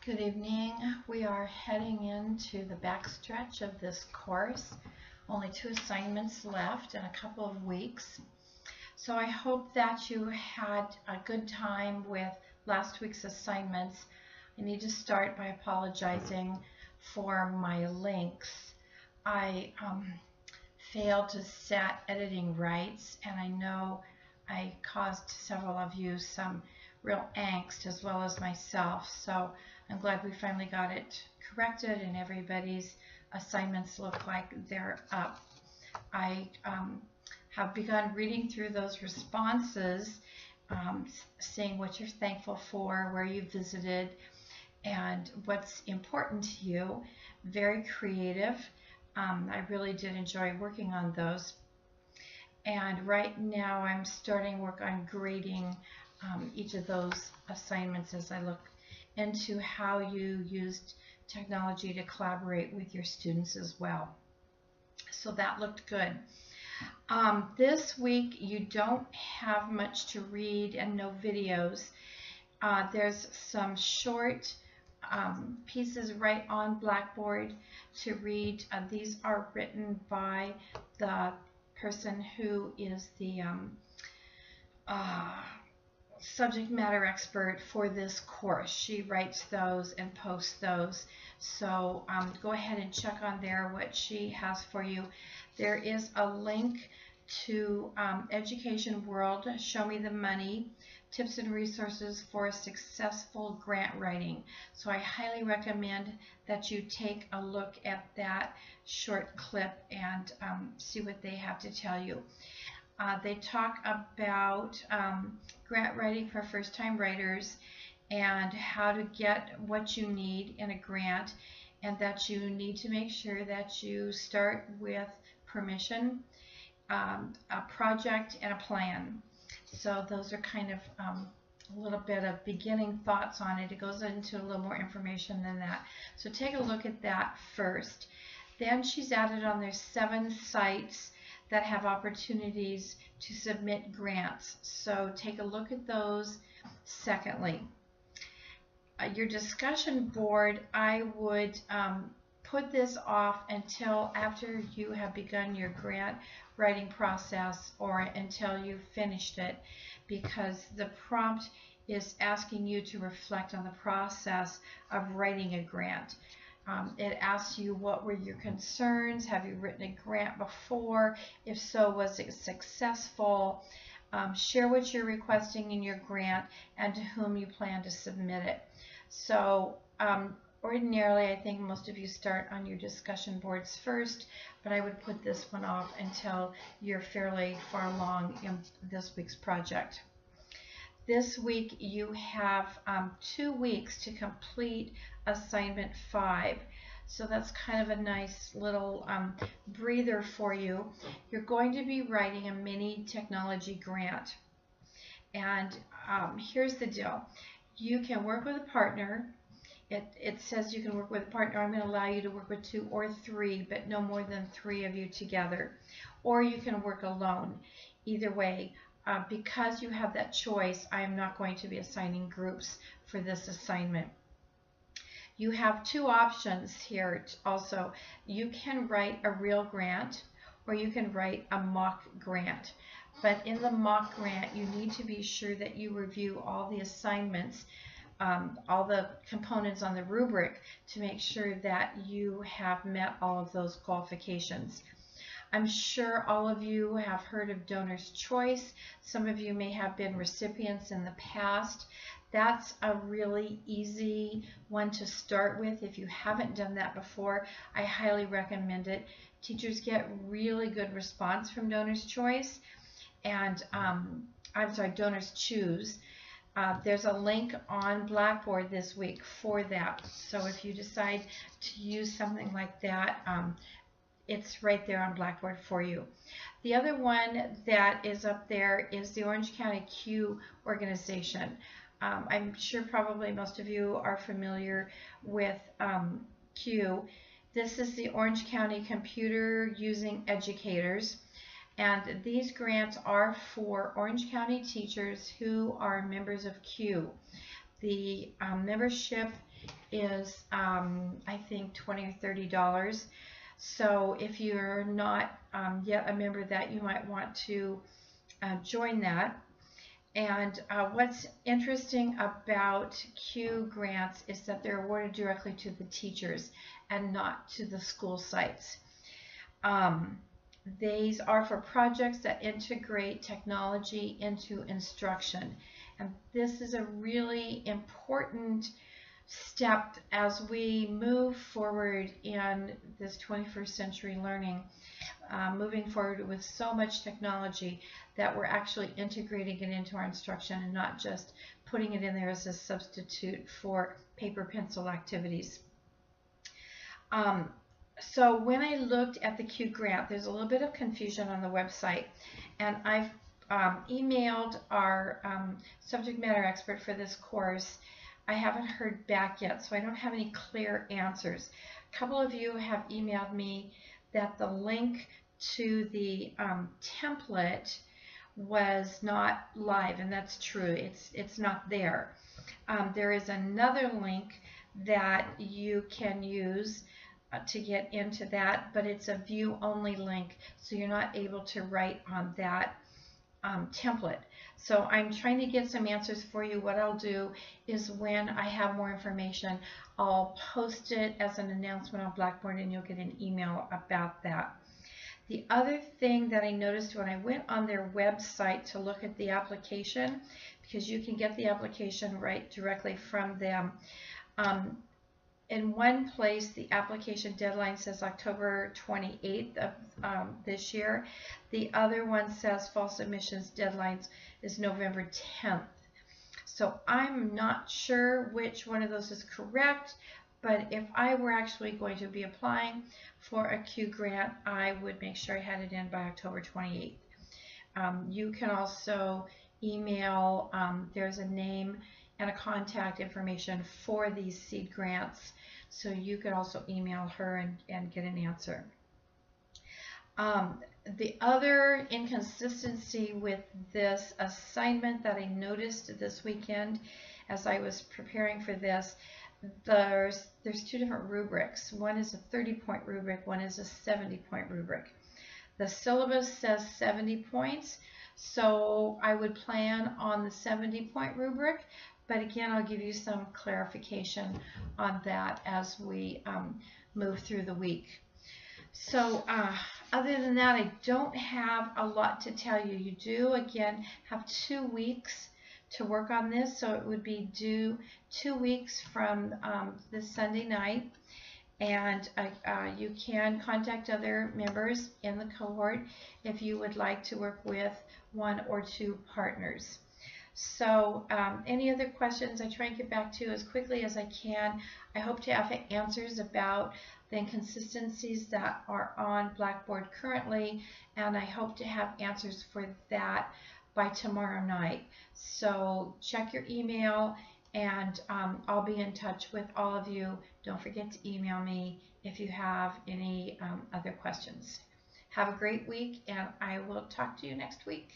Good evening. We are heading into the backstretch of this course. Only 2 assignments left in a couple of weeks. So I hope that you had a good time with last week's assignments. I need to start by apologizing for my links. I failed to set editing rights, and I know I caused several of you some real angst as well as myself. So I'm glad we finally got it corrected and everybody's assignments look like they're up. I have begun reading through those responses, seeing what you're thankful for, where you visited, and what's important to you. Very creative. I really did enjoy working on those. And right now I'm starting work on grading each of those assignments as I look into how you used technology to collaborate with your students as well. So that looked good. This week you don't have much to read and no videos. There's some short pieces right on Blackboard to read. These are written by the person who is the subject matter expert for this course. She writes those and posts those. So go ahead and check on there what she has for you. There is a link to Education World, Show Me the Money, Tips and Resources for Successful Grant Writing. So I highly recommend that you take a look at that short clip and see what they have to tell you. They talk about grant writing for first-time writers and how to get what you need in a grant, and that you need to make sure that you start with permission, a project, and a plan. So those are kind of a little bit of beginning thoughts on it. It goes into a little more information than that. So take a look at that first. Then she's added on there 7 sites that have opportunities to submit grants. So take a look at those. Secondly, your discussion board, I would put this off until after you have begun your grant writing process or until you've finished it, because the prompt is asking you to reflect on the process of writing a grant. It asks you, what were your concerns? Have you written a grant before? If so, was it successful? Share what you're requesting in your grant and to whom you plan to submit it. So ordinarily, I think most of you start on your discussion boards first, but I would put this one off until you're fairly far along in this week's project. This week you have 2 weeks to complete assignment 5. So that's kind of a nice little breather for you. You're going to be writing a mini technology grant. And here's the deal. You can work with a partner. It says you can work with a partner. I'm going to allow you to work with 2 or 3, but no more than 3 of you together. Or you can work alone. Either way. Because you have that choice, I am not going to be assigning groups for this assignment. You have 2 options here also. You can write a real grant or you can write a mock grant. But in the mock grant, you need to be sure that you review all the assignments, all the components on the rubric to make sure that you have met all of those qualifications. I'm sure all of you have heard of Donor's Choice. Some of you may have been recipients in the past. That's a really easy one to start with. If you haven't done that before, I highly recommend it. Teachers get really good response from Donor's Choice, and Donor's Choose. There's a link on Blackboard this week for that. So if you decide to use something like that, it's right there on Blackboard for you. The other one that is up there is the Orange County CUE organization. I'm sure probably most of you are familiar with CUE. This is the Orange County Computer Using Educators, and these grants are for Orange County teachers who are members of CUE. The membership is I think $20 or $30. So if you're not yet a member of that, you might want to join that. And what's interesting about Q grants is that they're awarded directly to the teachers and not to the school sites. These are for projects that integrate technology into instruction. And this is a really important step as we move forward in this 21st century learning, moving forward with so much technology that we're actually integrating it into our instruction and not just putting it in there as a substitute for paper pencil activities. So when I looked at the Q grant, there's a little bit of confusion on the website, and I've emailed our subject matter expert for this course. I haven't heard back yet, so I don't have any clear answers. A couple of you have emailed me that the link to the template was not live, and that's true. It's not there. There is another link that you can use to get into that, but it's a view only link, so you're not able to write on that template. So I'm trying to get some answers for you. What I'll do is when I have more information, I'll post it as an announcement on Blackboard, and you'll get an email about that. The other thing that I noticed when I went on their website to look at the application, because you can get the application right directly from them, in one place the application deadline says October 28th of this year. The other one says fall submissions deadlines is November 10th. So I'm not sure which one of those is correct, but if I were actually going to be applying for a Q grant, I would make sure I had it in by October 28th. You can also email, there's a name and a contact information for these seed grants, so you could also email her and get an answer. The other inconsistency with this assignment that I noticed this weekend as I was preparing for this, there's two different rubrics. One is a 30-point rubric, one is a 70-point rubric. The syllabus says 70 points, so I would plan on the 70-point rubric, but again, I'll give you some clarification on that as we move through the week. So other than that, I don't have a lot to tell you. You do, again, have 2 weeks to work on this, so it would be due 2 weeks from this Sunday night. And you can contact other members in the cohort if you would like to work with 1 or 2 partners. So any other questions, I try and get back to as quickly as I can. I hope to have answers about the inconsistencies that are on Blackboard currently, and I hope to have answers for that by tomorrow night. So check your email, and I'll be in touch with all of you. Don't forget to email me if you have any other questions. Have a great week, and I will talk to you next week.